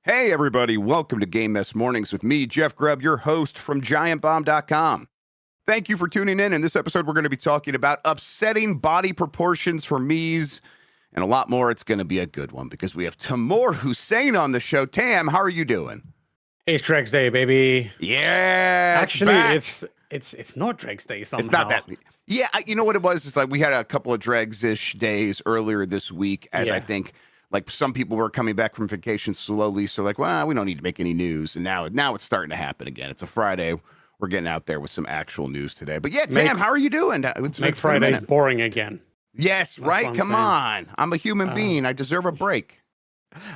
Hey, everybody. Welcome to Game Mess Mornings with me, Jeff Grubb, your host from GiantBomb.com. Thank you for tuning in. In this episode, we're going to be talking about upsetting body proportions for Miis and a lot more. It's going to be a good one because we have Tamoor Hussain on the show. Tam, how are you doing? It's Dregs Day, baby. Yeah. Actually, it's not Dregs Day somehow. It's not that. Yeah, you know what it was? It's like we had a couple of Dregs-ish days earlier this week, as I think like some people were coming back from vacation slowly. So like, well, we don't need to make any news. And now it's starting to happen again. It's a Friday. We're getting out there with some actual news today. But yeah, Tam, how are you doing? Make Fridays boring again. Yes, that's right. Come on. I'm a human being. I deserve a break.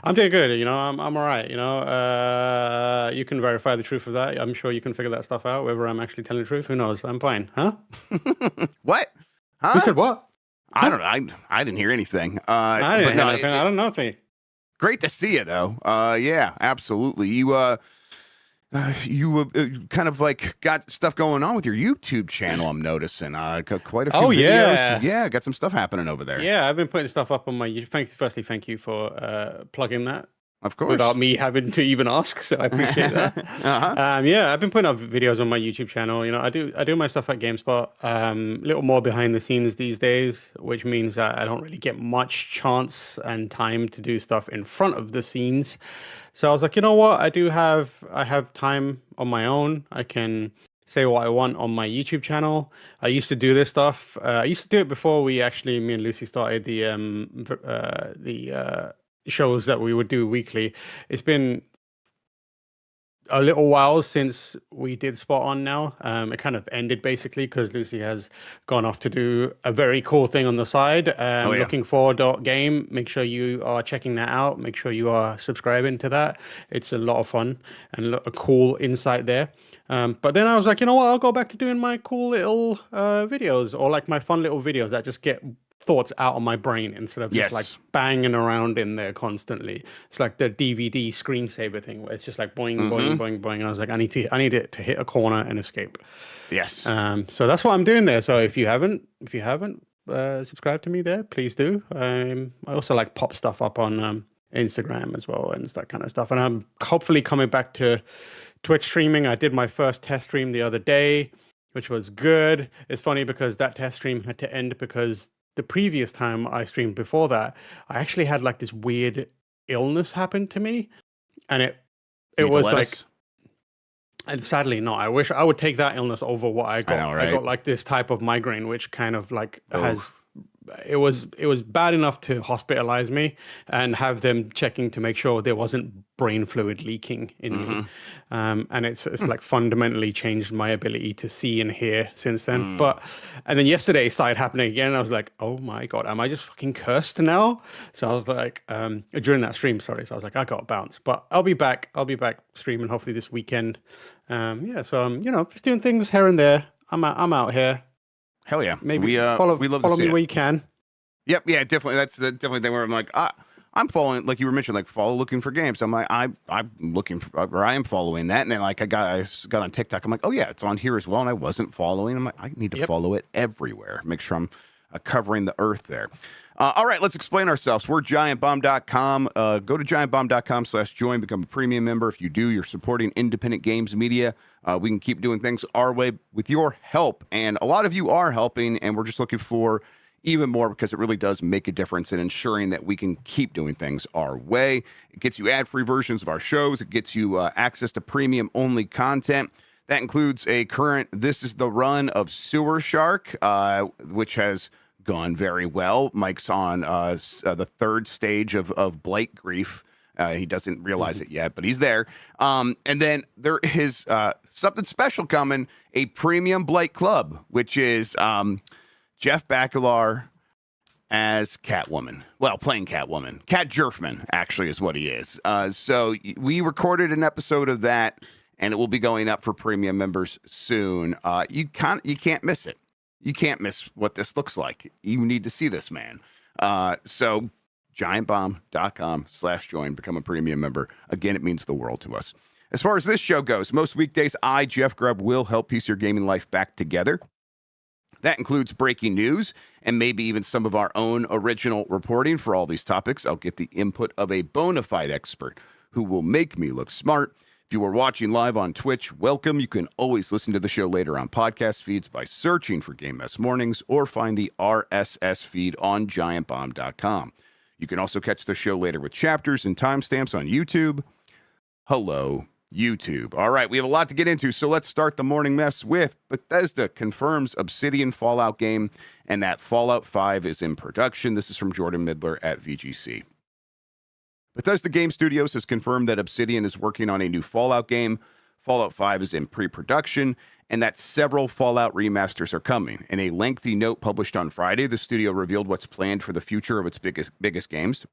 I'm doing good. You know, I'm all right. You know, you can verify the truth of that. I'm sure you can figure that stuff out, whether I'm actually telling the truth. Who knows? I'm fine. Huh? What? Huh? Who said what? I don't know. I didn't hear anything. I didn't hear anything. I don't know anything. Great to see you, though. Yeah, absolutely. You kind of like got stuff going on with your YouTube channel. I'm noticing quite a few videos. Yeah, got some stuff happening over there. Yeah, I've been putting stuff up on my YouTube. Firstly, thank you for plugging that. Of course. Without me having to even ask, so I appreciate that. Yeah, I've been putting up videos on my YouTube channel. You know, I do my stuff at GameSpot. A little more behind the scenes these days, which means that I don't really get much chance and time to do stuff in front of the scenes. So I was like, you know what? I have time on my own. I can say what I want on my YouTube channel. I used to do this stuff. I used to do it before me and Lucy started the shows that we would do weekly. It's been a little while since we did Spot On now. It kind of ended basically because Lucy has gone off to do a very cool thing on the side. Looking forward game. Make sure you are checking that out. Make sure you are subscribing to that. It's a lot of fun and a cool insight there. But then I was like, you know what? I'll go back to doing my cool little videos, or like my fun little videos that just get thoughts out of my brain instead of just like banging around in there constantly. It's like the DVD screensaver thing where it's just like boing, boing, boing, boing. And I was like, I need it to hit a corner and escape. Yes. So that's what I'm doing there. So if you haven't subscribed to me there, please do. I also like pop stuff up on Instagram as well and that kind of stuff. And I'm hopefully coming back to Twitch streaming. I did my first test stream the other day, which was good. It's funny because that test stream had to end because the previous time I streamed before that, I actually had like this weird illness happen to me, and it was like, and sadly not. I wish I would take that illness over what I got. I know, right? I got like this type of migraine, which kind of like it was bad enough to hospitalize me and have them checking to make sure there wasn't brain fluid leaking in me. And it's like fundamentally changed my ability to see and hear since then. And then yesterday it started happening again. I was like, oh my God, am I just fucking cursed now? So I was like, during that stream, sorry. So I was like, I got to bounce, but I'll be back streaming hopefully this weekend. So I'm, just doing things here and there. I'm out here. Hell yeah. Maybe follow me where you can. Yep. Yeah, definitely. That's the definitely thing where I'm like, I'm following, like you were mentioning, like looking for games. I'm like, I'm looking for, or I am following that. And then like I got on TikTok. I'm like, oh yeah, it's on here as well. And I wasn't following. I'm like, I need to follow it everywhere. Make sure I'm covering the earth there. All right, let's explain ourselves. We're GiantBomb.com. Go to GiantBomb.com/join, become a premium member. If you do, you're supporting independent games media. We can keep doing things our way with your help. And a lot of you are helping, and we're just looking for even more because it really does make a difference in ensuring that we can keep doing things our way. It gets you ad-free versions of our shows. It gets you access to premium-only content. That includes a current This Is the Run of Sewer Shark, which has gone very well. Mike's on the third stage of Blake grief. He doesn't realize it yet, but he's there. And then there is something special coming, a premium Blake Club, which is Jeff Bacalar as Catwoman. Well, playing Catwoman. Cat Jerfman, actually, is what he is. So we recorded an episode of that, and it will be going up for premium members soon. You can't miss it. You can't miss what this looks like. You need to see this, man. So GiantBomb.com/join, become a premium member. Again, it means the world to us. As far as this show goes, most weekdays, I, Jeff Grubb, will help piece your gaming life back together. That includes breaking news and maybe even some of our own original reporting for all these topics. I'll get the input of a bona fide expert who will make me look smart. If you are watching live on Twitch, welcome. You can always listen to the show later on podcast feeds by searching for Game Mess Mornings or find the RSS feed on giantbomb.com. You can also catch the show later with chapters and timestamps on YouTube. Hello, YouTube. All right, we have a lot to get into, so let's start the morning mess with Bethesda confirms Obsidian Fallout game and that Fallout 5 is in production. This is from Jordan Midler at VGC. Bethesda Game Studios has confirmed that Obsidian is working on a new Fallout game. Fallout 5 is in pre-production, and that several Fallout remasters are coming. In a lengthy note published on Friday, the studio revealed what's planned for the future of its biggest games.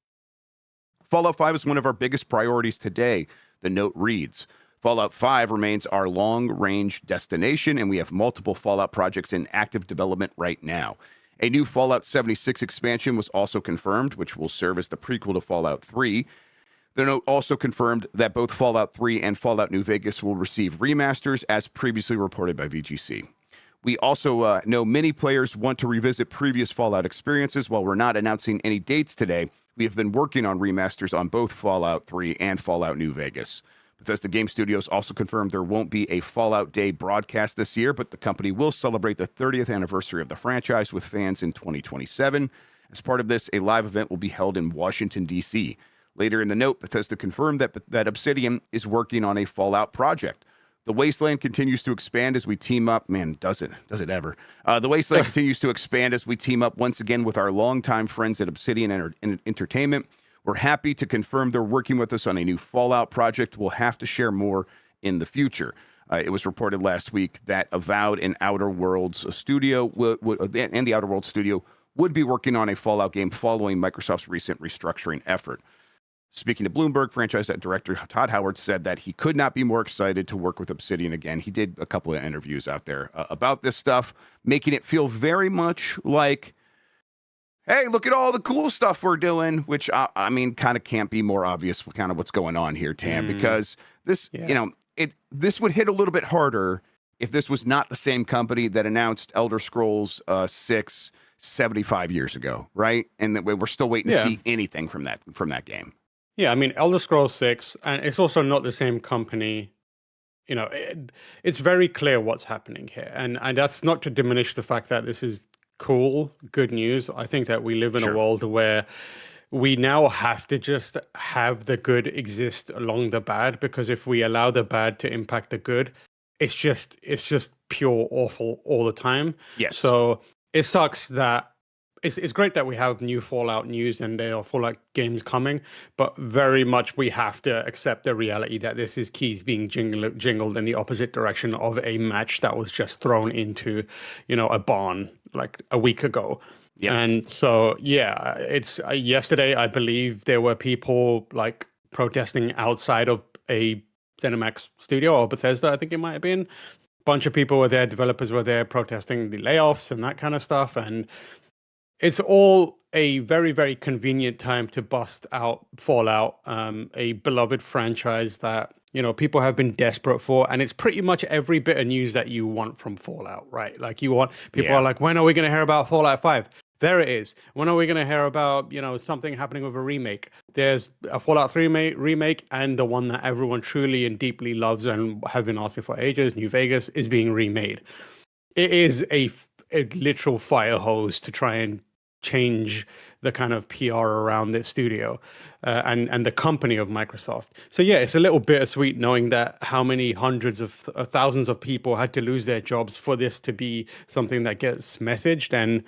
Fallout 5 is one of our biggest priorities today, the note reads. Fallout 5 remains our long-range destination, and we have multiple Fallout projects in active development right now. A new Fallout 76 expansion was also confirmed, which will serve as the prequel to Fallout 3. The note also confirmed that both Fallout 3 and Fallout New Vegas will receive remasters, as previously reported by VGC. We also know many players want to revisit previous Fallout experiences. While we're not announcing any dates today, we have been working on remasters on both Fallout 3 and Fallout New Vegas. Bethesda Game Studios also confirmed there won't be a Fallout Day broadcast this year, but the company will celebrate the 30th anniversary of the franchise with fans in 2027. As part of this, a live event will be held in Washington, D.C. Later in the note, Bethesda confirmed that Obsidian is working on a Fallout project. The Wasteland continues to expand as we team up. Man, does it ever. The Wasteland continues to expand as we team up once again with our longtime friends at Obsidian Entertainment. We're happy to confirm they're working with us on a new Fallout project. We'll have to share more in the future. It was reported last week that Avowed and Outer Worlds Studio and the Outer Worlds Studio would be working on a Fallout game following Microsoft's recent restructuring effort. Speaking to Bloomberg, franchise director Todd Howard said that he could not be more excited to work with Obsidian again. He did a couple of interviews out there about this stuff, making it feel very much like, hey, look at all the cool stuff we're doing, which I mean, kind of can't be more obvious kind of what's going on here, Tam, because this, this would hit a little bit harder if this was not the same company that announced Elder Scrolls 6 75 years ago, right? And that we're still waiting to see anything from that game. Yeah, I mean, Elder Scrolls 6, and it's also not the same company. You know, it's very clear what's happening here. And that's not to diminish the fact that this is cool, good news. I think that we live in a world where we now have to just have the good exist along the bad, because if we allow the bad to impact the good, it's just pure awful all the time. Yes. So it sucks that it's great that we have new Fallout news and there are Fallout games coming, but very much we have to accept the reality that this is keys being jingled in the opposite direction of a match that was just thrown into, a barn like a week ago. Yeah. And so, it's yesterday, I believe there were people like protesting outside of a ZeniMax studio or Bethesda, I think it might have been. Bunch of people were there, developers were there protesting the layoffs and that kind of stuff. And it's all a very, very convenient time to bust out Fallout, a beloved franchise that, people have been desperate for. And it's pretty much every bit of news that you want from Fallout, right? Like people are like, when are we going to hear about Fallout 5? There it is. When are we going to hear about, something happening with a remake? There's a Fallout 3 remake, and the one that everyone truly and deeply loves and have been asking for ages, New Vegas, is being remade. It is a literal fire hose to try and change the kind of PR around this studio and the company of Microsoft. So it's a little bittersweet knowing that how many hundreds of thousands of people had to lose their jobs for this to be something that gets messaged. And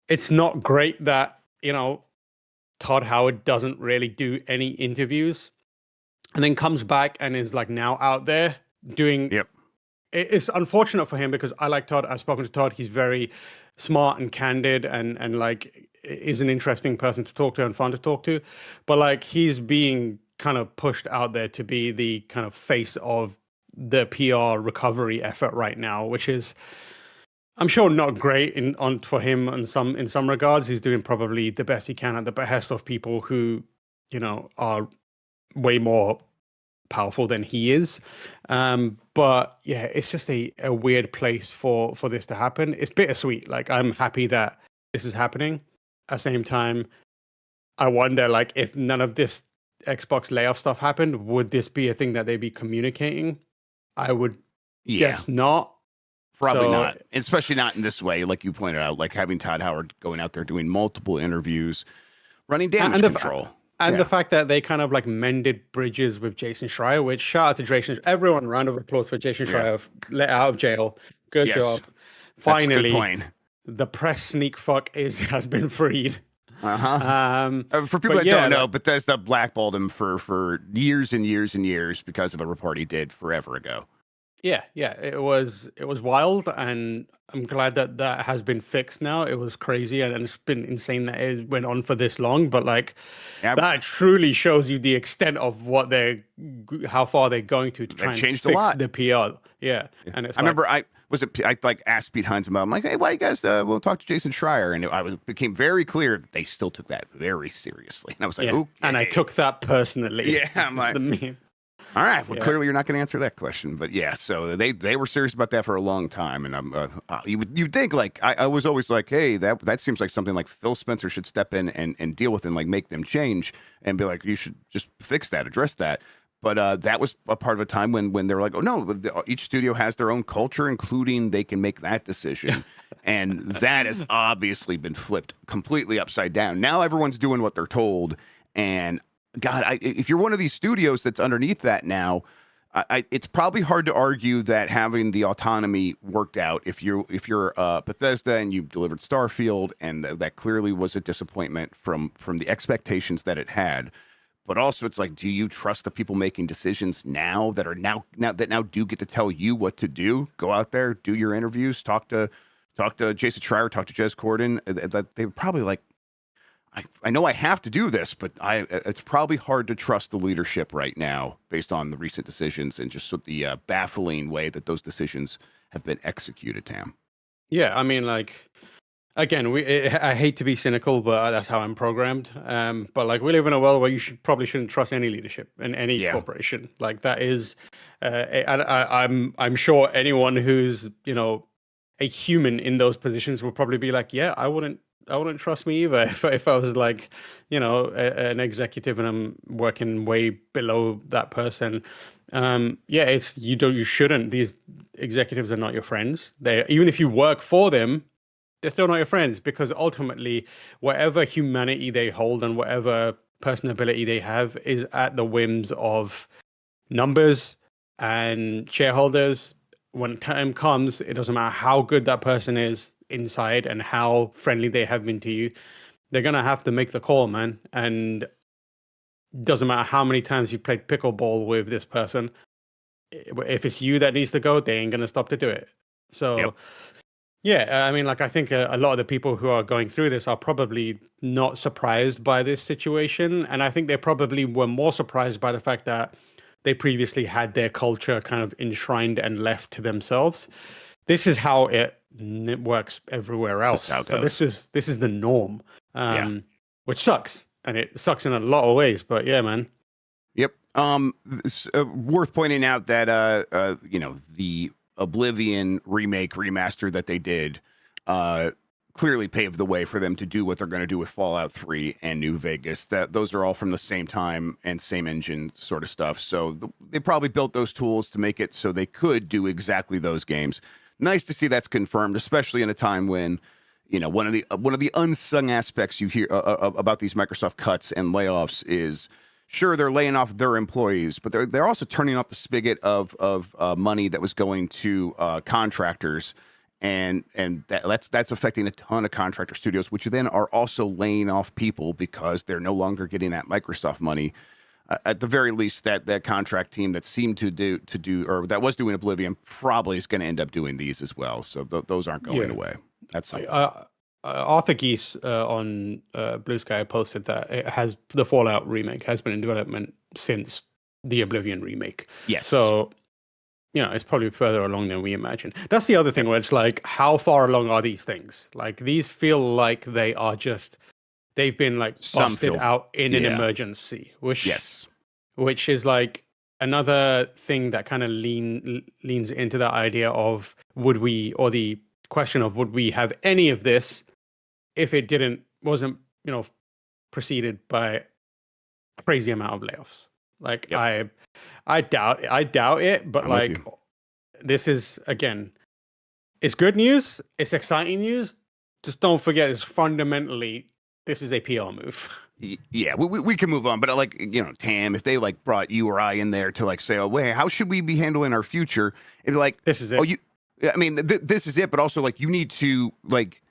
it's not great that, Todd Howard doesn't really do any interviews and then comes back and is like now out there doing. Yep. It's unfortunate for him because I like Todd. I've spoken to Todd. He's very smart and candid and like is an interesting person to talk to and fun to talk to. But like he's being kind of pushed out there to be the kind of face of the PR recovery effort right now, which is, I'm sure, not great for him in some regards. He's doing probably the best he can at the behest of people who, are way more powerful than he is. But it's just a weird place for this to happen. It's bittersweet. Like, I'm happy that this is happening. At the same time, I wonder like if none of this Xbox layoff stuff happened, would this be a thing that they'd be communicating? I would guess not. Probably not, especially not in this way, like you pointed out, like having Todd Howard going out there doing multiple interviews, running damage control. And the fact that they kind of like mended bridges with Jason Schreier, which shout out to Jason. Everyone, round of applause for Jason Schreier, let out of jail. Good job. Finally, the press sneak fuck has been freed. For people that don't know, Bethesda blackballed him for years and years and years because of a report he did forever ago. Yeah, it was wild, and I'm glad that has been fixed now. It was crazy, and it's been insane that it went on for this long. But like, that truly shows you the extent of how far they're going to try and fix the PR. Yeah, and it's I remember I like asked Pete Hines about. I'm like, hey, why you guys we'll talk to Jason Schreier, and it became very clear that they still took that very seriously. And I was like, okay. And I took that personly. Yeah, I'm like, the meme. All right. Well, clearly you're not going to answer that question, but yeah. So they were serious about that for a long time, and you think like I was always like, hey, that seems like something like Phil Spencer should step in and deal with and like make them change and be like, you should just fix that, address that. But that was a part of a time when they were like, oh no, each studio has their own culture, including they can make that decision, and that has obviously been flipped completely upside down. Now everyone's doing what they're told, and God, if you're one of these studios that's underneath that now, it's probably hard to argue that having the autonomy worked out. If you're Bethesda and you delivered Starfield, and that clearly was a disappointment from the expectations that it had, but also it's like, do you trust the people making decisions now that do get to tell you what to do? Go out there, do your interviews, talk to Jason Schreier, talk to Jez Corden. That they were probably like, I know I have to do this, but it's probably hard to trust the leadership right now based on the recent decisions and just the baffling way that those decisions have been executed, Tam. Yeah, I mean, like, again, I hate to be cynical, but that's how I'm programmed. But like, we live in a world where you probably shouldn't trust any leadership in any corporation. Like that is, and I'm sure anyone who's a human in those positions will probably be like, yeah, I wouldn't trust me either if I was like, an executive and I'm working way below that person. It's you shouldn't. These executives are not your friends. Even if you work for them, they're still not your friends, because ultimately, whatever humanity they hold and whatever personability they have is at the whims of numbers and shareholders. When time comes, it doesn't matter how good that person is inside and how friendly they have been to you, they're gonna have to make the call, man. And doesn't matter how many times you played pickleball with this person, if it's you that needs to go, they ain't gonna stop to do it. So I mean, like, I think a lot of the people who are going through this are probably not surprised by this situation, and I think they probably were more surprised by the fact that they previously had their culture kind of enshrined and left to themselves. This is how it works everywhere else. So this is the norm, which sucks, and it sucks in a lot of ways. But yeah, man. Yep. Worth pointing out that the Oblivion remaster that they did clearly paved the way for them to do what they're going to do with Fallout 3 and New Vegas. That those are all from the same time and same engine sort of stuff. So they probably built those tools to make it so they could do exactly those games. Nice to see that's confirmed, especially in a time when, one of the unsung aspects you hear about these Microsoft cuts and layoffs is, sure, they're laying off their employees, but they're also turning off the spigot of money that was going to contractors, and that's affecting a ton of contractor studios, which then are also laying off people because they're no longer getting that Microsoft money. At the very least, that contract team that seemed to do or that was doing Oblivion probably is going to end up doing these as well. So those aren't going away. That's Arthur Geese on Blue Sky posted that the Fallout remake has been in development since the Oblivion remake. Yes. So it's probably further along than we imagine. That's the other thing where it's like, how far along are these things? Like, these feel like they are just. They've been like busted out in an emergency, which is like another thing that kind of leans into that idea of the question of would we have any of this if it wasn't preceded by crazy amount of layoffs. Like Yep. I doubt it, but I'm with like you. this is again, it's good news, it's exciting news. Just don't forget, it's fundamentally this is a PR move. Yeah, we can move on, but like, Tam, if they like brought you or I in there to like say, oh, wait, how should we be handling our future? It'd be like, This is oh, it. I mean, this is it, but also like you need to like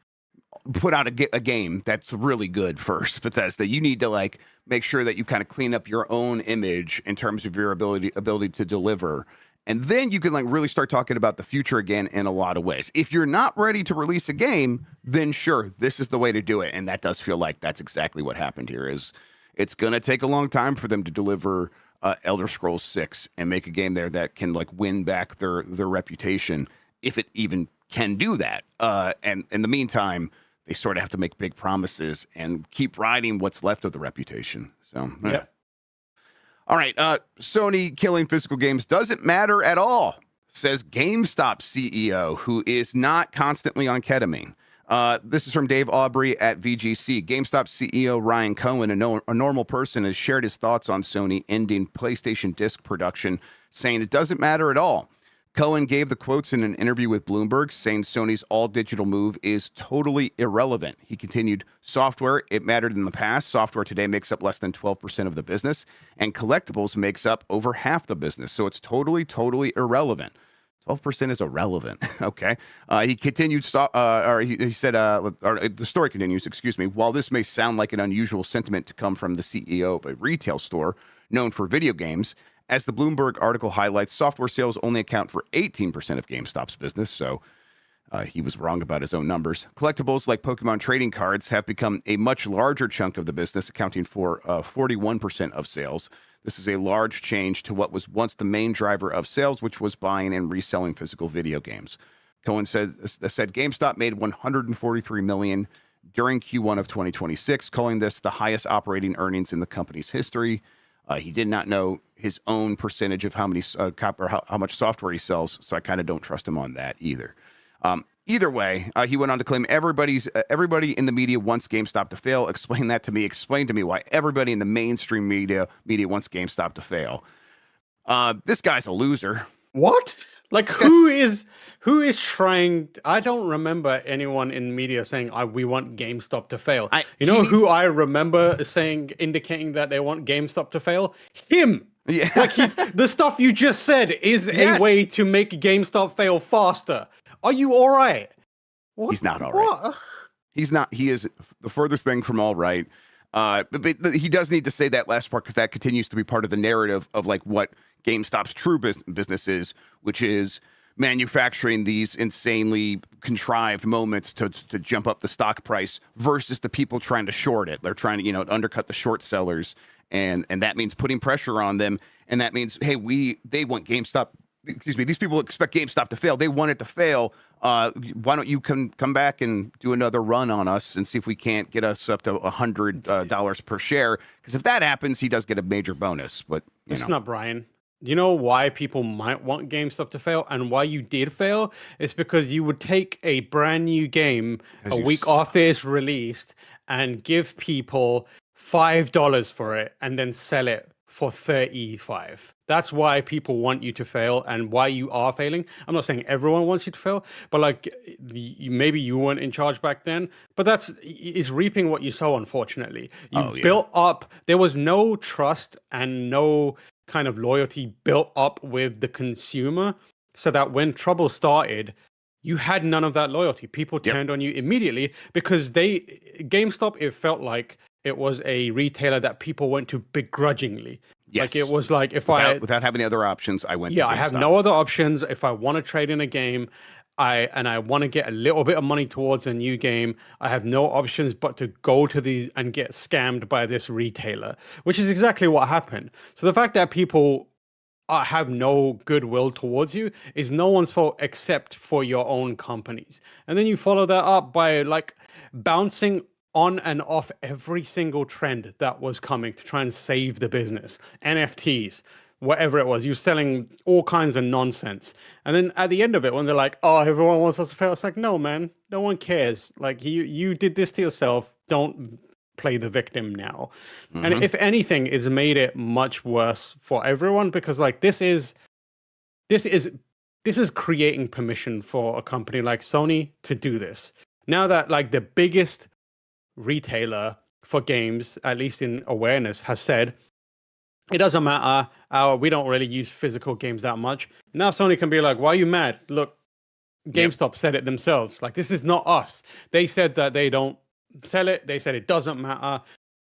put out a game that's really good first, Bethesda. You need to like make sure that you kind of clean up your own image in terms of your ability to deliver. And then you can like really start talking about the future again in a lot of ways. If you're not ready to release a game, then sure, this is the way to do it. And that does feel like that's exactly what happened here. Is it's going to take a long time for them to deliver Elder Scrolls 6 and make a game there that can like win back their reputation, if it even can do that. And in the meantime, they sort of have to make big promises and keep riding what's left of the reputation. So, yeah. Yep. All right. Sony killing physical games doesn't matter at all, says GameStop CEO, who is not constantly on ketamine. This is from Dave Aubrey at VGC. GameStop CEO Ryan Cohen, a normal person, has shared his thoughts on Sony ending PlayStation disc production, saying it doesn't matter at all. Cohen gave the quotes in an interview with Bloomberg, saying Sony's all-digital move is totally irrelevant. He continued, software, it mattered in the past. Software today makes up less than 12% of the business, and collectibles makes up over half the business. So it's totally, totally irrelevant. 12% is irrelevant. Okay. He continued, he said, the story continues, excuse me. While this may sound like an unusual sentiment to come from the CEO of a retail store known for video games, as the Bloomberg article highlights, software sales only account for 18% of GameStop's business, so he was wrong about his own numbers. Collectibles like Pokemon trading cards have become a much larger chunk of the business, accounting for 41% of sales. This is a large change to what was once the main driver of sales, which was buying and reselling physical video games. Cohen said GameStop made $143 million during Q1 of 2026, calling this the highest operating earnings in the company's history. He did not know his own percentage of how many how much software he sells, so I kind of don't trust him on that either. Either way, he went on to claim everybody in the media wants GameStop to fail. Explain that to me. Explain to me why everybody in the mainstream media wants GameStop to fail. This guy's a loser. What? Like who is trying? I don't remember anyone in media saying we want GameStop to fail. Who I remember saying, indicating that they want GameStop to fail? Him. Yeah. Like the stuff you just said is a way to make GameStop fail faster. Are you all right? What? He's not all right. He's not. He is the furthest thing from all right. But he does need to say that last part because that continues to be part of the narrative of like what GameStop's true business is, which is manufacturing these insanely contrived moments to jump up the stock price versus the people trying to short it. They're trying to undercut the short sellers, and that means putting pressure on them, and that means they want GameStop. Excuse me. These people expect GameStop to fail. They want it to fail. Why don't you come back and do another run on us and see if we can't get us up to $100 per share? Because if that happens, he does get a major bonus. But it's not Brian. You know why people might want GameStop to fail and why you did fail? It's because you would take a brand new game a week after it's released and give people $5 for it and then sell it for $35. That's why people want you to fail and why you are failing. I'm not saying everyone wants you to fail, but like maybe you weren't in charge back then. But it's reaping what you sow, unfortunately. You built up, there was no trust and no kind of loyalty built up with the consumer, so that when trouble started, you had none of that loyalty. People turned on you immediately because GameStop, it felt like it was a retailer that people went to begrudgingly. Yes. Like it was like without having other options, I went to GameStop. I have no other options. If I want to trade in a game, I want to get a little bit of money towards a new game, I have no options but to go to these and get scammed by this retailer, which is exactly what happened. So the fact that people have no goodwill towards you is no one's fault except for your own companies. And then you follow that up by like bouncing on and off every single trend that was coming to try and save the business. NFTs, whatever it was, you're selling all kinds of nonsense. And then at the end of it, when they're like, oh, everyone wants us to fail, it's like, no, man, no one cares. Like you did this to yourself. Don't play the victim now. And if anything, it's made it much worse for everyone, because like this is creating permission for a company like Sony to do this. Now that like the biggest retailer for games, at least in awareness, has said it doesn't matter, we don't really use physical games that much. Now Sony can be like, why are you mad? Look, GameStop said it themselves. Like, this is not us. They said that they don't sell it. They said it doesn't matter.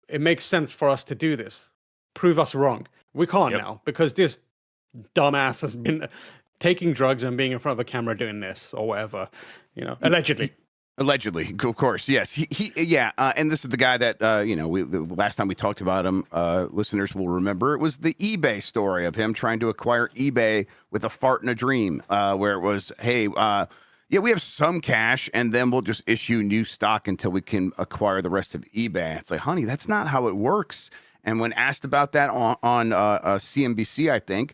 It makes sense for us to do this. Prove us wrong. We can't now, because this dumbass has been taking drugs and being in front of a camera doing this or whatever, you know, allegedly. Allegedly, of course, yes. And this is the guy that the last time we talked about him, listeners will remember, it was the eBay story of him trying to acquire eBay with a fart in a dream, where it was, hey, we have some cash, and then we'll just issue new stock until we can acquire the rest of eBay. It's like, honey, that's not how it works. And when asked about that on CNBC, I think,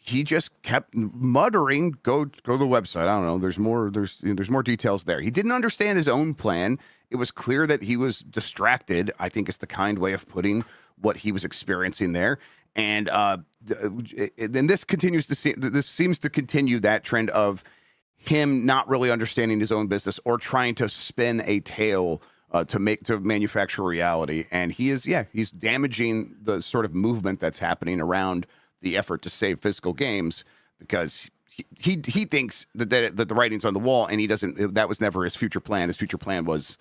he just kept muttering, go to the website. I don't know. There's more details there. He didn't understand his own plan. It was clear that he was distracted, I think is the kind way of putting what he was experiencing there. And then this seems to continue that trend of him not really understanding his own business or trying to spin a tale to manufacture reality. And he's damaging the sort of movement that's happening around the effort to save physical games, because he thinks that the writing's on the wall, and he doesn't. That was never his future plan. His future plan was,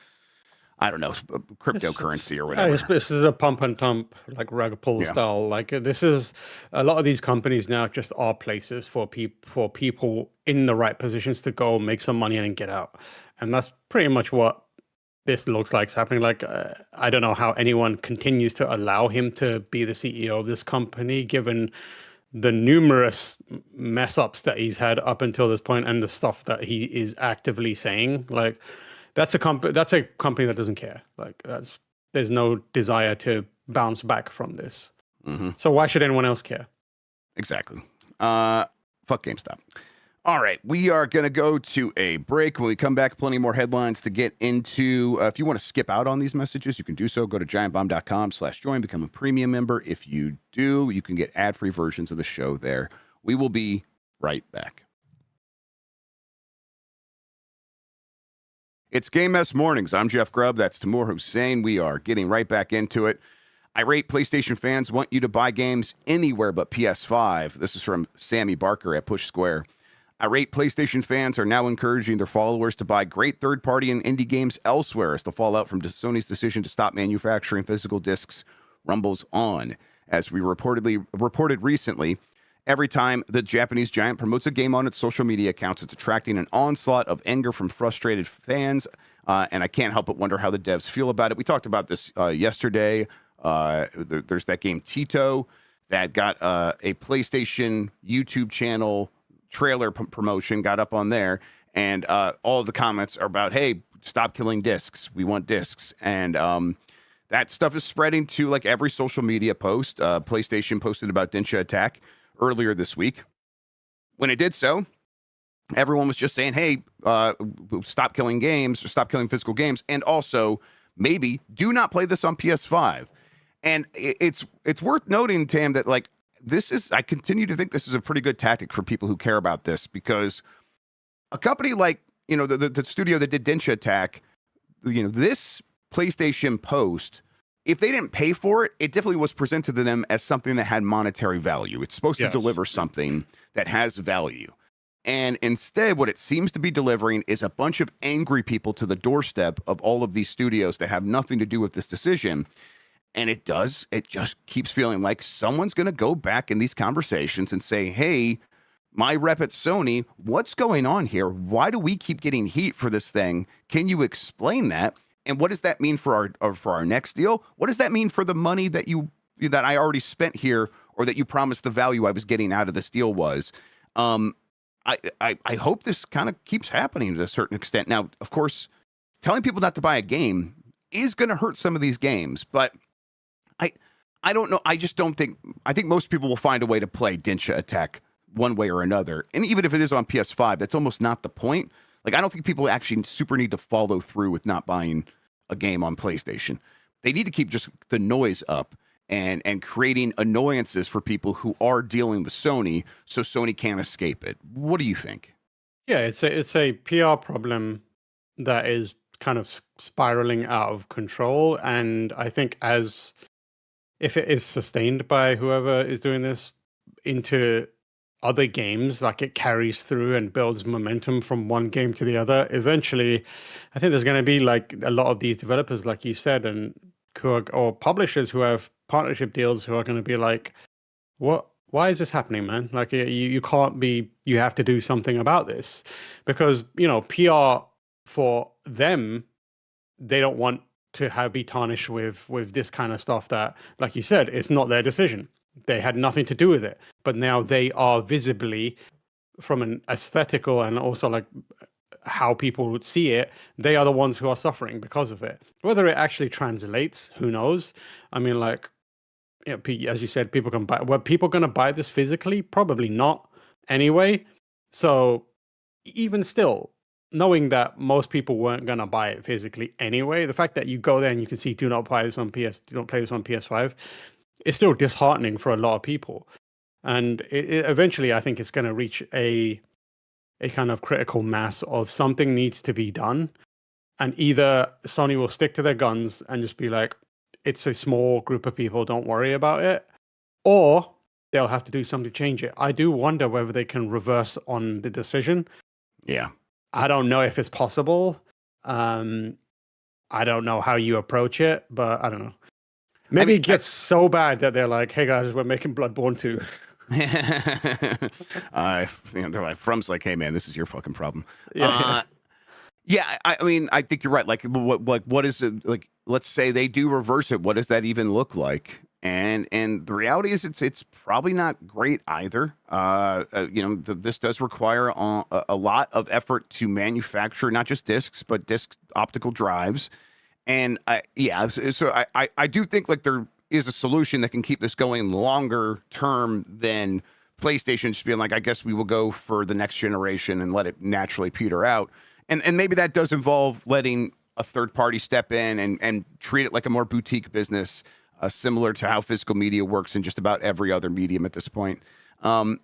I don't know, cryptocurrency or whatever. This is a pump and dump, like rug pull style. Like, this is a lot of these companies now just are places for people in the right positions to go make some money and get out, and that's pretty much what this looks like is happening. Like, I don't know how anyone continues to allow him to be the CEO of this company, given the numerous mess ups that he's had up until this point and the stuff that he is actively saying. Like, that's a company that doesn't care. Like, there's no desire to bounce back from this. So why should anyone else care? Exactly. Fuck GameStop. All right, we are going to go to a break. When we come back, plenty more headlines to get into. If you want to skip out on these messages, you can do so. Go to giantbomb.com/join, become a premium member. If you do, you can get ad-free versions of the show there. We will be right back. It's Game Mess Mornings. I'm Jeff Grubb. That's Tamoor Hussain. We are getting right back into it. Irate PlayStation fans want you to buy games anywhere but PS5. This is from Sammy Barker at Push Square. Irate PlayStation fans are now encouraging their followers to buy great third-party and indie games elsewhere as the fallout from Sony's decision to stop manufacturing physical discs rumbles on. As we reported recently, every time the Japanese giant promotes a game on its social media accounts, it's attracting an onslaught of anger from frustrated fans, and I can't help but wonder how the devs feel about it. We talked about this yesterday. There's that game Tito that got a PlayStation YouTube channel trailer promotion, got up on there, and all of the comments are about, hey, stop killing discs, we want discs. And that stuff is spreading to like every social media post. PlayStation posted about Densha Attack earlier this week. When it did so, everyone was just saying, hey, stop killing games, or stop killing physical games, and also maybe do not play this on PS5. And it's worth noting, Tam, that like I continue to think this is a pretty good tactic for people who care about this, because a company like, the studio that did Densha Attack, this PlayStation post, if they didn't pay for it, it definitely was presented to them as something that had monetary value. It's supposed to deliver something that has value. And instead, what it seems to be delivering is a bunch of angry people to the doorstep of all of these studios that have nothing to do with this decision. And it just keeps feeling like someone's going to go back in these conversations and say, hey, my rep at Sony, what's going on here? Why do we keep getting heat for this thing? Can you explain that? And what does that mean for our next deal? What does that mean for the money that I already spent here, or that you promised the value I was getting out of this deal was? I hope this kind of keeps happening to a certain extent. Now, of course, telling people not to buy a game is going to hurt some of these games, but I don't know. I think most people will find a way to play Densha Attack one way or another. And even if it is on PS5, that's almost not the point. Like, I don't think people actually super need to follow through with not buying a game on PlayStation. they need to keep just the noise up and creating annoyances for people who are dealing with Sony, so Sony can't escape it. What do you think? Yeah, it's a PR problem that is kind of spiraling out of control, and I think as if it is sustained by whoever is doing this into other games, like it carries through and builds momentum from one game to the other, eventually I think there's going to be like a lot of these developers, like you said, and or publishers who have partnership deals who are going to be like, what, why is this happening, man? Like you can't be, you have to do something about this, because PR for them, they don't want to be tarnished with this kind of stuff that, like you said, it's not their decision. They had nothing to do with it, but now they are visibly, from an aesthetical and also like how people would see it, they are the ones who are suffering because of it. Whether it actually translates, who knows? I mean, like, as you said, people can buy. Were people going to buy this physically? Probably not. Anyway, so even still, knowing that most people weren't going to buy it physically anyway, the fact that you go there and you can see, do not play this on PS5, it's still disheartening for a lot of people. And eventually, I think it's going to reach a kind of critical mass of something needs to be done. And either Sony will stick to their guns and just be like, it's a small group of people, don't worry about it, or they'll have to do something to change it. I do wonder whether they can reverse on the decision. Yeah. I don't know if it's possible. I don't know how you approach it, but I don't know. Maybe it gets so bad that they're like, hey guys, we're making Bloodborne 2. They're like, From's like, hey man, this is your fucking problem. Yeah. Yeah, I mean, I think you're right. Like, what is it? Like, let's say they do reverse it. What does that even look like? And the reality is, it's probably not great either. This does require a lot of effort to manufacture not just discs, but disc optical drives. And I do think like there is a solution that can keep this going longer term than PlayStation just being like, I guess we will go for the next generation and let it naturally peter out. And maybe that does involve letting a third party step in and treat it like a more boutique business, similar to how physical media works in just about every other medium at this point. And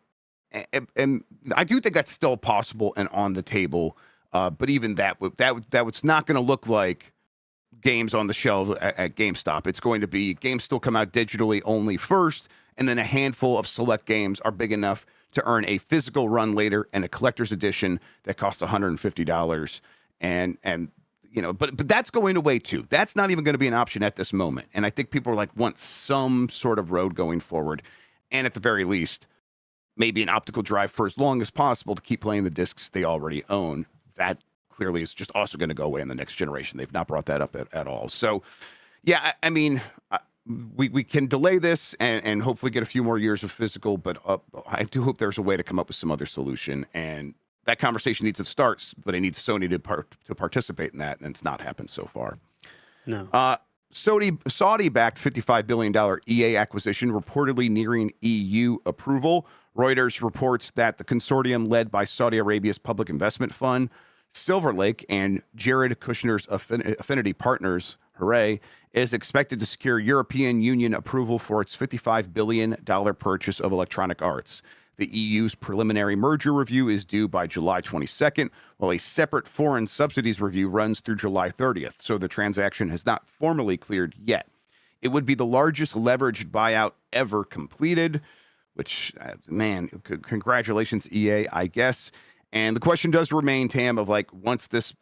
I do think that's still possible and on the table. But even that was not going to look like games on the shelves at GameStop. It's going to be games still come out digitally only first, and then a handful of select games are big enough to earn a physical run later and a collector's edition that costs $150. But that's going away too. That's not even going to be an option at this moment. And I think people are like want some sort of road going forward, and at the very least, maybe an optical drive for as long as possible to keep playing the discs they already own. That clearly is just also going to go away in the next generation. They've not brought that up at all. So, yeah, I mean, we can delay this and hopefully get a few more years of physical, but I do hope there's a way to come up with some other solution. And that conversation needs to start, but it needs Sony to participate in that, and it's not happened so far. No. Saudi-backed $55 billion EA acquisition reportedly nearing EU approval. Reuters reports that the consortium led by Saudi Arabia's public investment fund, Silver Lake, and Jared Kushner's affinity partners, Irate, is expected to secure European Union approval for its $55 billion purchase of Electronic Arts. The EU's preliminary merger review is due by July 22nd, while a separate foreign subsidies review runs through July 30th, so the transaction has not formally cleared yet. It would be the largest leveraged buyout ever completed, which, man, congratulations, EA, I guess. And the question does remain, Tam, of like, once this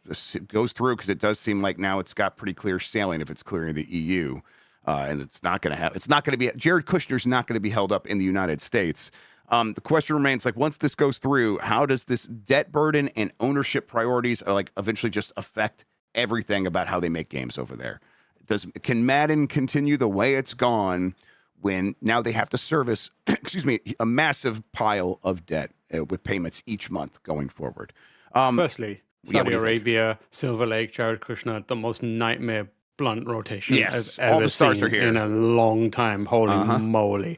goes through, because it does seem like now it's got pretty clear sailing if it's clearing the EU, and it's not going to be, Jared Kushner's not going to be held up in the United States. The question remains, like, once this goes through, how does this debt burden and ownership priorities like eventually just affect everything about how they make games over there? Can Madden continue the way it's gone when now they have to service, a massive pile of debt with payments each month going forward? Firstly, Saudi Arabia, Silver Lake, Jared Kushner, the most nightmare blunt rotation yes, I've ever all the stars seen are here in a long time. Holy moly.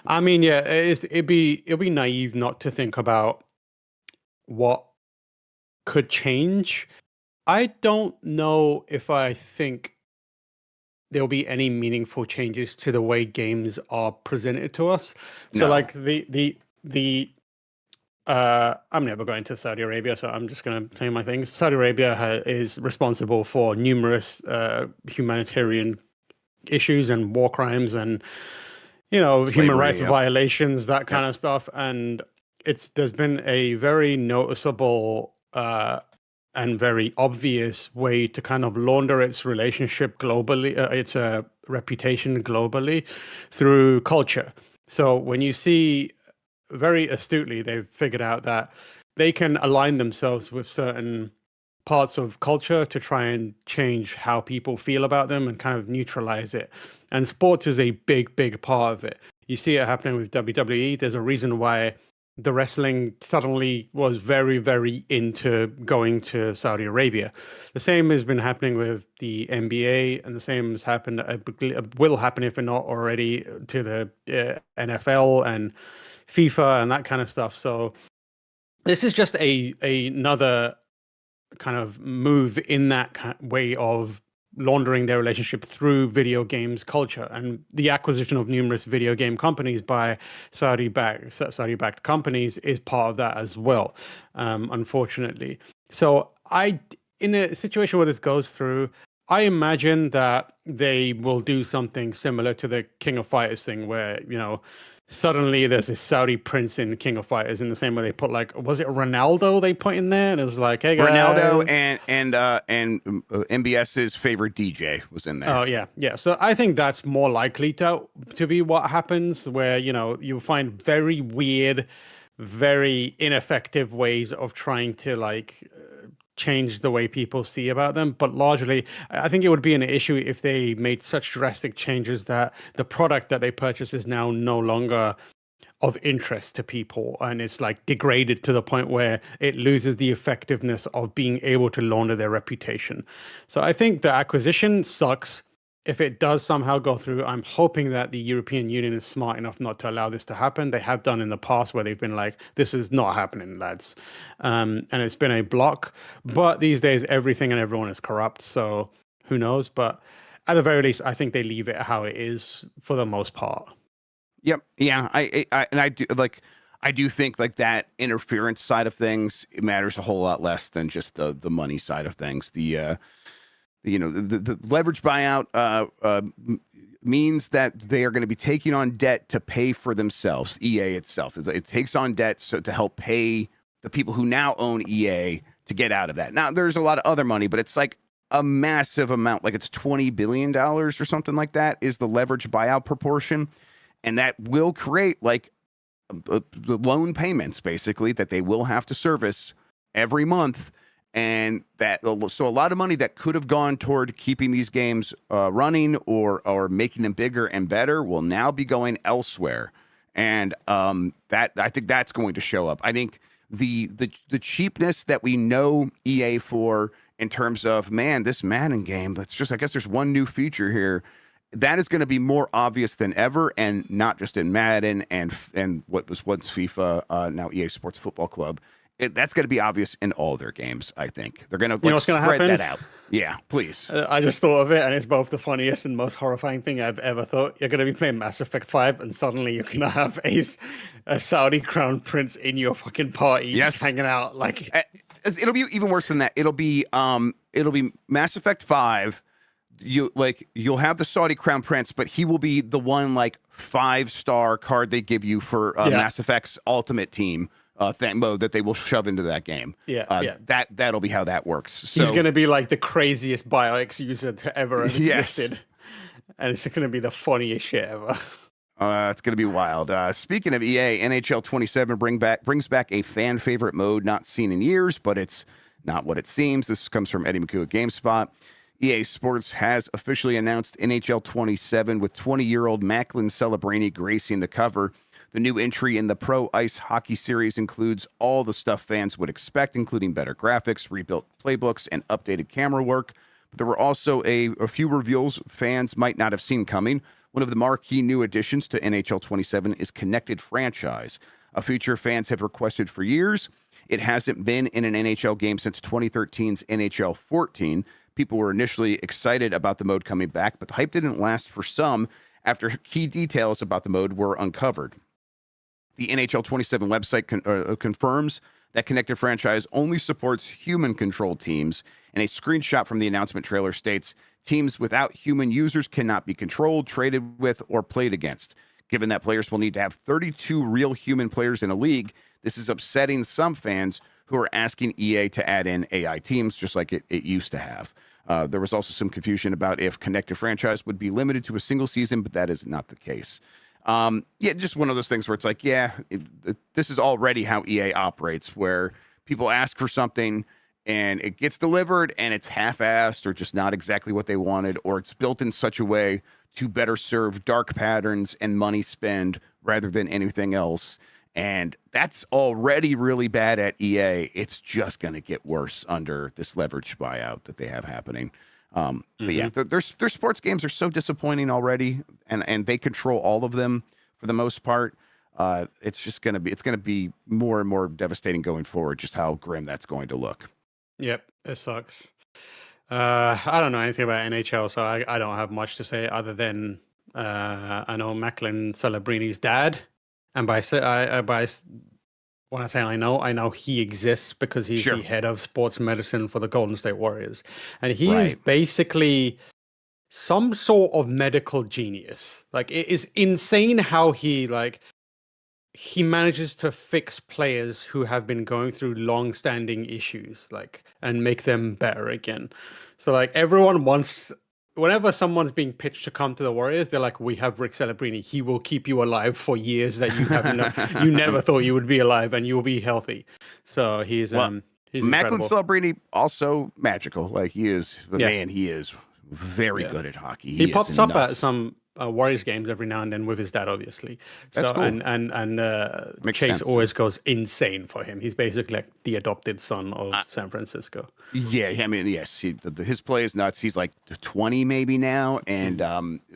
I mean, yeah, it'd be naive not to think about what could change. I don't know if I think there'll be any meaningful changes to the way games are presented to us. So No. like I'm never going to Saudi Arabia, so I'm just going to tell you my things. Saudi Arabia is responsible for numerous humanitarian issues and war crimes and, you know, Slavery, human rights yep. violations, that kind of stuff. And there's been a very noticeable and very obvious way to kind of launder its relationship globally, its reputation globally through culture. So when you see, very astutely, they've figured out that they can align themselves with certain parts of culture to try and change how people feel about them and kind of neutralize it. And sports is a big part of it. You see it happening with WWE. There's a reason why the wrestling suddenly was very into going to Saudi Arabia. The same has been happening with the NBA, and the same has happened, will happen if not already, to the NFL and FIFA and that kind of stuff. So this is just another kind of move in that way of laundering their relationship through video games culture, and the acquisition of numerous video game companies by Saudi-backed companies is part of that as well, unfortunately. So in a situation where this goes through, I imagine that they will do something similar to the King of Fighters thing, where, you know, suddenly there's this Saudi prince in King of Fighters, in the same way they put, like, was it Ronaldo they put in there? And it was like, hey guys. Ronaldo and MBS's favorite DJ was in there. Oh yeah. So I think that's more likely to be what happens, where, you know, you find very weird, very ineffective ways of trying to like change the way people see about them. But largely, I think it would be an issue if they made such drastic changes that the product that they purchase is now no longer of interest to people, and it's like degraded to the point where it loses the effectiveness of being able to launder their reputation. So I think the acquisition sucks. If it does somehow go through, I'm hoping that the European Union is smart enough not to allow this to happen. They have done in the past, where they've been like, this is not happening, lads. And it's been a block. But these days, everything and everyone is corrupt. So who knows? But at the very least, I think they leave it how it is for the most part. Yep. Yeah. I do think like that interference side of things, it matters a whole lot less than just the money side of things. The leverage buyout means that they are going to be taking on debt to pay for themselves. EA itself, it takes on debt to help pay the people who now own EA to get out of that. Now there's a lot of other money, but it's like a massive amount, like it's $20 billion or something like that is the leverage buyout proportion. And that will create like the loan payments, basically, that they will have to service every month. And so a lot of money that could have gone toward keeping these games running or making them bigger and better will now be going elsewhere. And that, I think that's going to show up. I think the cheapness that we know EA for, in terms of, man, this Madden game, I guess there's one new feature here. That is going to be more obvious than ever, and not just in Madden and what was once FIFA, now EA Sports Football Club. That's going to be obvious in all their games. I think they're going to spread that out. Yeah, please. I just thought of it, and it's both the funniest and most horrifying thing I've ever thought. You're going to be playing Mass Effect 5, and suddenly you're going to have a Saudi crown prince in your fucking party, just hanging out. Like, it'll be even worse than that. It'll be Mass Effect 5. You'll have the Saudi crown prince, but he will be the one like 5-star card they give you for Mass Effect's ultimate team mode that they will shove into that game. That'll be how that works. So, he's going to be like the craziest BioX user to ever have existed, and it's going to be the funniest shit ever. It's going to be wild. Speaking of EA, NHL 27 brings back a fan favorite mode not seen in years, but it's not what it seems. This comes from Eddie McHugh at GameSpot. EA Sports has officially announced NHL 27 with 20-year-old Macklin Celebrini gracing the cover. The new entry in the Pro Ice Hockey Series includes all the stuff fans would expect, including better graphics, rebuilt playbooks, and updated camera work. But there were also a few reveals fans might not have seen coming. One of the marquee new additions to NHL 27 is Connected Franchise, a feature fans have requested for years. It hasn't been in an NHL game since 2013's NHL 14, People were initially excited about the mode coming back, but the hype didn't last for some after key details about the mode were uncovered. The NHL 27 website confirms that Connected Franchise only supports human-controlled teams, and a screenshot from the announcement trailer states, teams without human users cannot be controlled, traded with, or played against. Given that players will need to have 32 real human players in a league, this is upsetting some fans who are asking EA to add in AI teams, just like it used to have. There was also some confusion about if Connected Franchise would be limited to a single season, but that is not the case. Just one of those things where it's like, this is already how EA operates, where people ask for something and it gets delivered and it's half-assed or just not exactly what they wanted, or it's built in such a way to better serve dark patterns and money spend rather than anything else. And that's already really bad at EA. It's just going to get worse under this leverage buyout that they have happening. But yeah, their sports games are so disappointing already, and they control all of them for the most part. It's going to be more and more devastating going forward, just how grim that's going to look. Yep, it sucks. I don't know anything about NHL, so I don't have much to say other than I know Macklin Celebrini's dad, and when I say I know he exists because he's the head of sports medicine for the Golden State Warriors. And he is basically some sort of medical genius. Like, it is insane how he manages to fix players who have been going through long-standing issues, and make them better again. So, everyone wants... Whenever someone's being pitched to come to the Warriors, they're like, we have Rick Celebrini. He will keep you alive for years that you have you never thought you would be alive, and you will be healthy. So he's Macklin Celebrini also magical. Like, he is, man, he is very good at hockey. He pops up at some Warriors games every now and then with his dad, obviously. That's cool. And Chase always goes insane for him. He's basically like the adopted son of San Francisco. Yeah, I mean, yes, his play is nuts. He's like 20 maybe now, and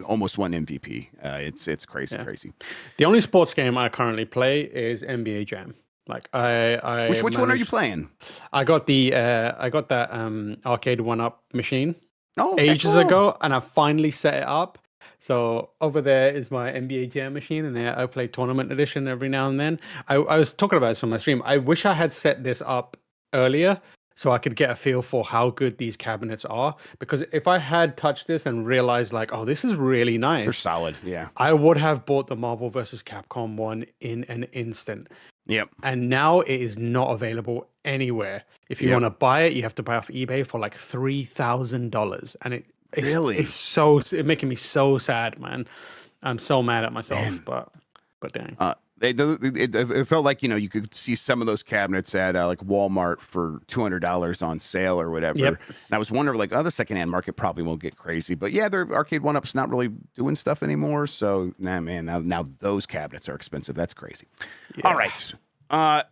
almost won MVP. It's crazy. The only sports game I currently play is NBA Jam. Which one are you playing? I got that arcade 1-up machine ages cool. ago, and I finally set it up. So over there is my NBA Jam machine, and I play Tournament Edition every now and then. I was talking about this on my stream. I wish I had set this up earlier so I could get a feel for how good these cabinets are. Because if I had touched this and realized, this is really nice. They're solid, yeah. I would have bought the Marvel vs. Capcom one in an instant. Yep. And now it is not available anywhere. If you want to buy it, you have to buy off eBay for $3,000. And it's making me so sad, man. I'm so mad at myself, but dang. It felt like, you could see some of those cabinets at Walmart for $200 on sale or whatever. Yep. And I was wondering the secondhand market probably won't get crazy, but yeah, their arcade 1-up's not really doing stuff anymore. So now those cabinets are expensive. That's crazy. Yeah. All right.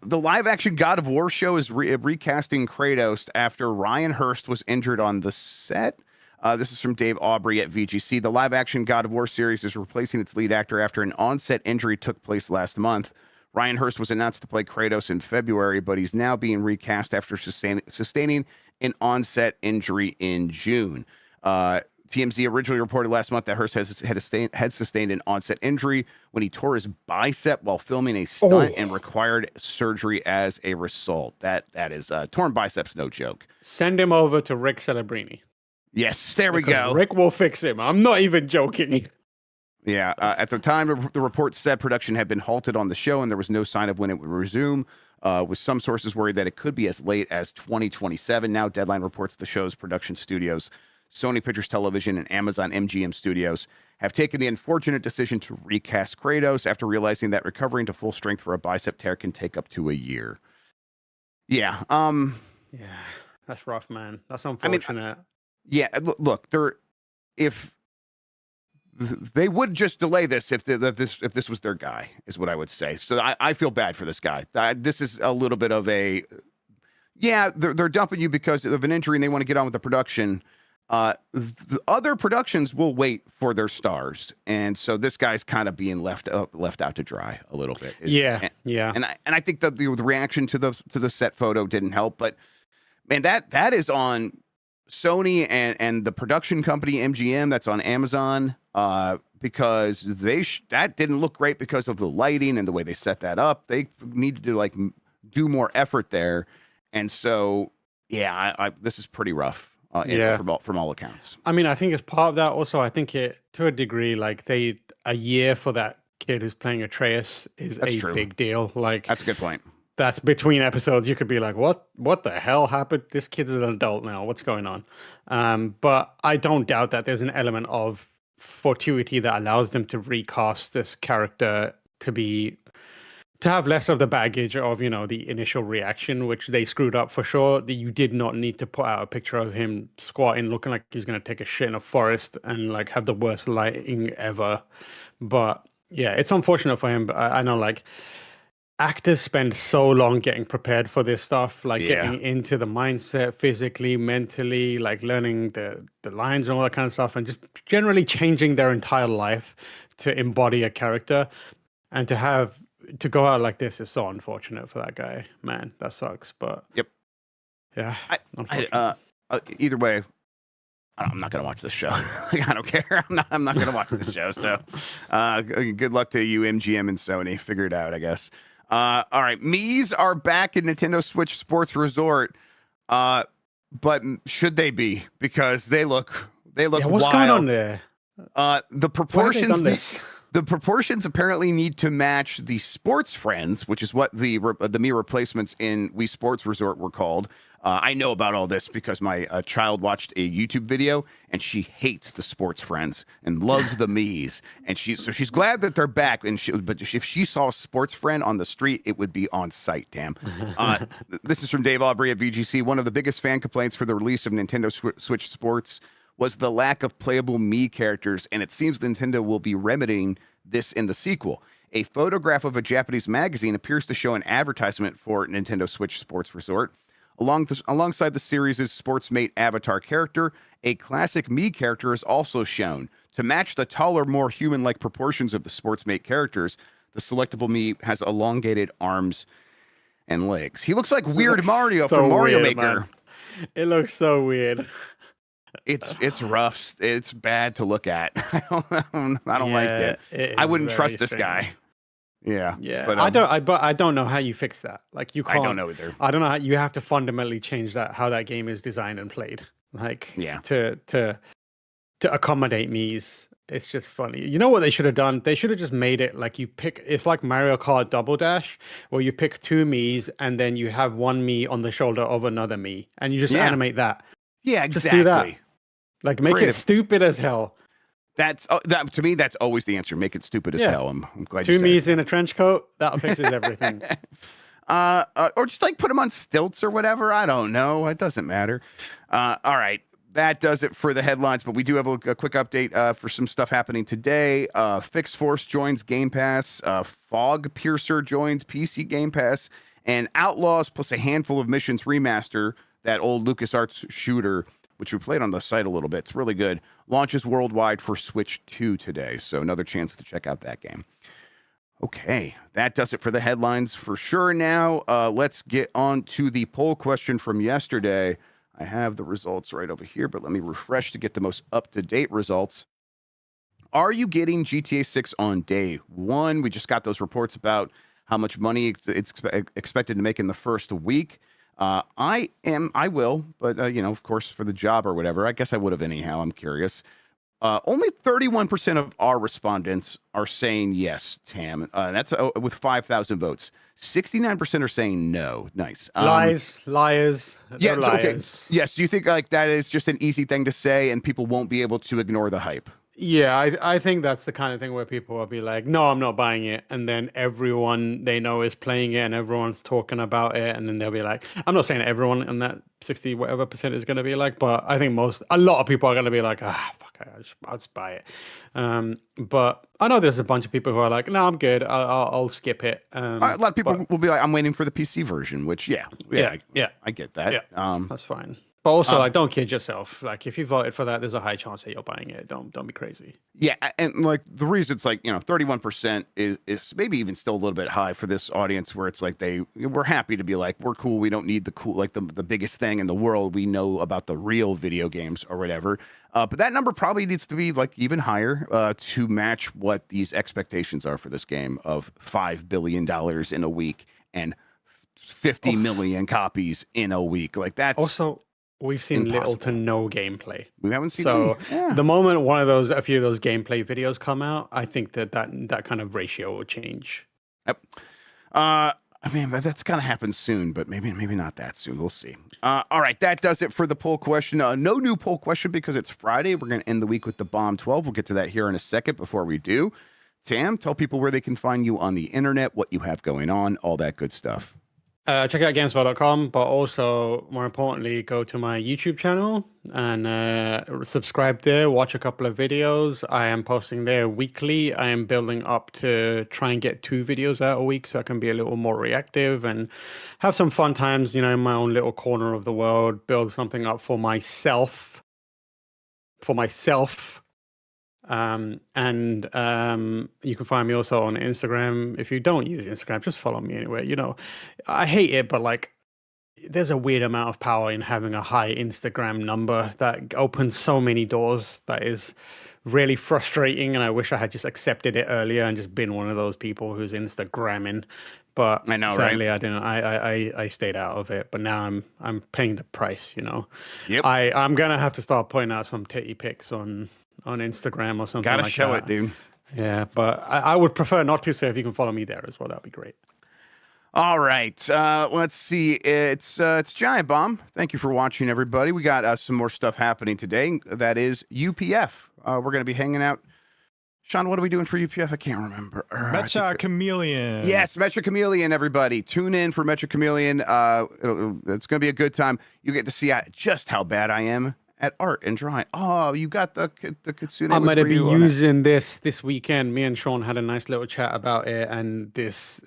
The live action God of War show is recasting Kratos after Ryan Hurst was injured on the set. This is from Dave Aubrey at VGC. The live-action God of War series is replacing its lead actor after an on-set injury took place last month. Ryan Hurst was announced to play Kratos in February, but he's now being recast after sustaining an on-set injury in June. TMZ originally reported last month that Hurst had sustained an on-set injury when he tore his bicep while filming a stunt and required surgery as a result. That is torn biceps, no joke. Send him over to Rick Celebrini. Yes, there we go. Rick will fix him. I'm not even joking. Yeah, at the time, the report said production had been halted on the show, and there was no sign of when it would resume, with some sources worried that it could be as late as 2027. Now, Deadline reports the show's production studios, Sony Pictures Television and Amazon MGM Studios, have taken the unfortunate decision to recast Kratos after realizing that recovering to full strength for a bicep tear can take up to a year. Yeah. Yeah, that's rough, man. That's unfortunate. Yeah, look, if they would just delay this if this was their guy, is what I would say. So I feel bad for this guy. This is a little bit of they're dumping you because of an injury and they want to get on with the production. The other productions will wait for their stars, and so this guy's kind of being left out to dry a little bit. And I think the reaction to the set photo didn't help, but man, that is on Sony and the production company MGM that's on Amazon, because that didn't look great because of the lighting and the way they set that up. They needed to like do more effort there, and so yeah, this is pretty rough. From all accounts. I mean, I think as part of that, also, I think it to a degree, like a year for that kid who's playing Atreus is a big deal. Like that's a good point. That's between episodes. You could be like, what the hell happened? This kid's an adult now. What's going on? But I don't doubt that there's an element of fortuity that allows them to recast this character to have less of the baggage of, the initial reaction, which they screwed up for sure. That you did not need to put out a picture of him squatting, looking like he's going to take a shit in a forest and like have the worst lighting ever. But yeah, it's unfortunate for him. But I know like actors spend so long getting prepared for this stuff, like getting into the mindset physically, mentally, like learning the lines and all that kind of stuff, and just generally changing their entire life to embody a character. And to go out like this is so unfortunate for that guy. Man, that sucks. But yeah, either way, I'm not gonna watch this show. Like, I don't care. I'm not gonna watch this show. So good luck to you, MGM and Sony. Figure it out, I guess. All right, Miis are back in Nintendo Switch Sports Resort, but should they be? Because they look what's wild. Going on there? The proportions. The proportions apparently need to match the Sports Friends, which is what the Mii replacements in Wii Sports Resort were called. I know about all this because my child watched a YouTube video and she hates the Sports Friends and loves the Miis, and she's glad that they're back. But if she saw a Sports Friend on the street, it would be on site. Damn. This is from Dave Aubrey at VGC. One of the biggest fan complaints for the release of Nintendo Switch Sports was the lack of playable Mii characters, and it seems Nintendo will be remedying this in the sequel. A photograph of a Japanese magazine appears to show an advertisement for Nintendo Switch Sports Resort. Alongside the series' Sportsmate avatar character, a classic Mii character is also shown. To match the taller, more human-like proportions of the Sportsmate characters, the selectable Mii has elongated arms and legs. He looks like Weird Mario from Mario Maker. Man. It looks so weird. It's rough. It's bad to look at. I don't like it. I wouldn't trust this guy. Yeah. But I don't know how you fix that. Like you can't. I don't know either. I don't know how you have to fundamentally change how that game is designed and played. Like to accommodate Miis. It's just funny. You know what they should have done? They should have just made it like it's like Mario Kart Double Dash, where you pick two Miis and then you have one Mii on the shoulder of another Mii, and you just animate that. Yeah, exactly. Just do that. Like make it stupid as hell. That to me, that's always the answer. Make it stupid as hell. I'm glad you said Miis in a trench coat, that fixes everything. Or just like put them on stilts or whatever. I don't know. It doesn't matter. All right. That does it for the headlines, but we do have a quick update for some stuff happening today. Fixed Force joins Game Pass. Fog Piercer joins PC Game Pass. And Outlaws plus a handful of missions remaster, that old LucasArts shooter, which we played on the site a little bit. It's really good. Launches worldwide for Switch 2 today. So another chance to check out that game. Okay, that does it for the headlines for sure. Now, let's get on to the poll question from yesterday. I have the results right over here, but let me refresh to get the most up-to-date results. Are you getting GTA 6 on day one? We just got those reports about how much money it's expected to make in the first week. I will, but of course, for the job or whatever, I guess I would have anyhow. I'm curious. Only 31% of our respondents are saying yes, Tam. That's with 5,000 votes. 69% are saying no. Nice. Liars. Yeah. Liars. Okay. Yes. Do you think like that is just an easy thing to say and people won't be able to ignore the hype? Yeah, I think that's the kind of thing where people will be like, no, I'm not buying it. And then everyone they know is playing it and everyone's talking about it. And then they'll be like, I'm not saying everyone in that 60 whatever percent is going to be like, but I think a lot of people are going to be like, fuck it, I'll just buy it. But I know there's a bunch of people who are like, no, I'm good. I'll skip it. A lot of people will be like, I'm waiting for the PC version, which, I get that. Yeah, that's fine. But also, like, don't kid yourself. Like, if you voted for that, there's a high chance that you're buying it. Don't be crazy. Yeah, and like the reason it's like 31% is maybe even still a little bit high for this audience, where it's like we're happy to be like, we're cool. We don't need the cool, like the biggest thing in the world. We know about the real video games or whatever. But that number probably needs to be like even higher to match what these expectations are for this game of $5 billion in a week and 50 million copies in a week. Like that's also. We've seen impossible. little to no gameplay. We haven't seen so any. Yeah. The moment a few of those gameplay videos come out, I think that kind of ratio will change. Yep. I mean, that's gonna happen soon, but maybe not that soon. We'll see. All right, that does it for the poll question. No new poll question because it's Friday. We're gonna end the week with the Bomb 12. We'll get to that here in a second. Before we do, Tam, tell people where they can find you on the internet, what you have going on, all that good stuff. Check out GameSpot.com, but also, more importantly, go to my YouTube channel and subscribe there. Watch a couple of videos. I am posting there weekly. I am building up to try and get 2 videos out a week so I can be a little more reactive and have some fun times, in my own little corner of the world, build something up for myself. You can find me also on Instagram. If you don't use Instagram, just follow me anyway. I hate it, but like, there's a weird amount of power in having a high Instagram number that opens so many doors. That is really frustrating, and I wish I had just accepted it earlier and just been one of those people who's Instagramming. But I know, sadly, right? I didn't. I stayed out of it, but now I'm paying the price. Yep. I'm gonna have to start putting out some titty pics on Instagram or something. Gotta show it, dude. Yeah, but I would prefer not to. So if you can follow me there as well, that'd be great. All right, let's see. It's Giant Bomb. Thank you for watching, everybody. We got some more stuff happening today. That is UPF. We're going to be hanging out. Sean, what are we doing for UPF? I can't remember. Mecha Chameleon. Yes, Mecha Chameleon, everybody. Tune in for Mecha Chameleon. It's going to be a good time. You get to see just how bad I am at art and drawing. Oh, you got the Kitsune. I'm going to be using this weekend. Me and Sean had a nice little chat about it, and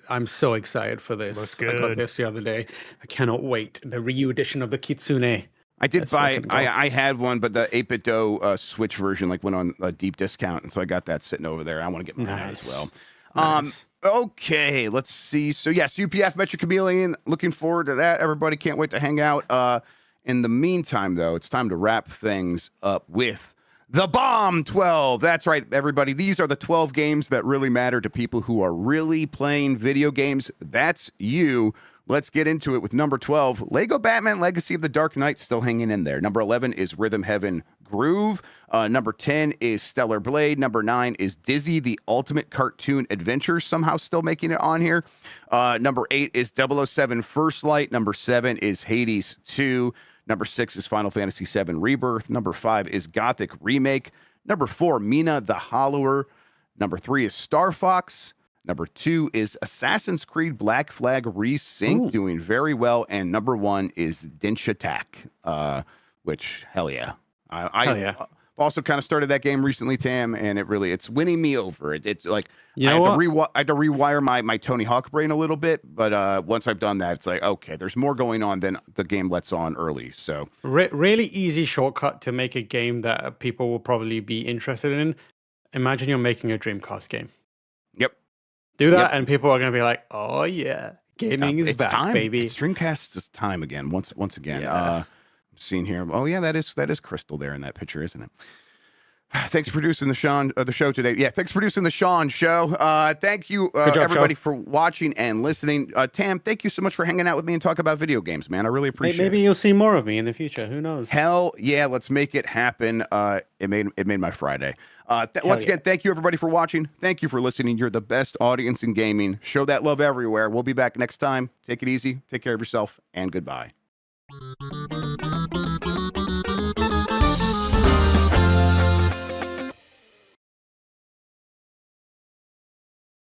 I'm so excited for this. Looks good. I got this the other day. I cannot wait. The Ryu edition of the Kitsune. I did buy. I had one, but the 8-bit dough Switch version went on a deep discount, and so I got that sitting over there. I want to get mine out as well. Nice. Okay, let's see. So yes, UPF Mecha Chameleon. Looking forward to that. Everybody can't wait to hang out. In the meantime, though, it's time to wrap things up with the Bomb 12. That's right, everybody. These are the 12 games that really matter to people who are really playing video games. That's you. Let's get into it with number 12, Lego Batman Legacy of the Dark Knight, still hanging in there. Number 11 is Rhythm Heaven Groove. Number 10 is Stellar Blade. Number 9 is Dizzy, the Ultimate Cartoon Adventure, somehow still making it on here. Number 8 is 007 First Light. Number 7 is Hades 2. Number 6 is Final Fantasy VII Rebirth. Number 5 is Gothic Remake. Number 4, Mina the Hollower. Number 3 is Star Fox. Number 2 is Assassin's Creed Black Flag Resync, doing very well. And number 1 is Dench Attack, which, hell yeah. Hell yeah. Also kind of started that game recently, Tam, and it's winning me over. It's like I had to rewire my Tony Hawk brain a little bit, but once I've done that, it's like, okay, there's more going on than the game lets on early. So really easy shortcut to make a game that people will probably be interested in. Imagine you're making a Dreamcast game. Yep. Do that, and people are going to be like, "Oh yeah, gaming is back, time. baby." It's Dreamcast's time again. Once again. Yeah. Seen here. Oh yeah, that is Crystal there in that picture, isn't it? Thanks for producing the show today. Yeah, thanks for producing the Sean show. Thank you Good job, everybody Sean. for watching and listening. Tam, thank you so much for hanging out with me and talk about video games, man. I really appreciate Maybe it. you'll see more of me in the future. Who knows? Hell yeah, let's make it happen. It made my Friday. Once again, thank you everybody for watching. Thank you for listening. You're the best audience in gaming. Show that love everywhere. We'll be back next time. Take it easy. Take care of yourself, and goodbye.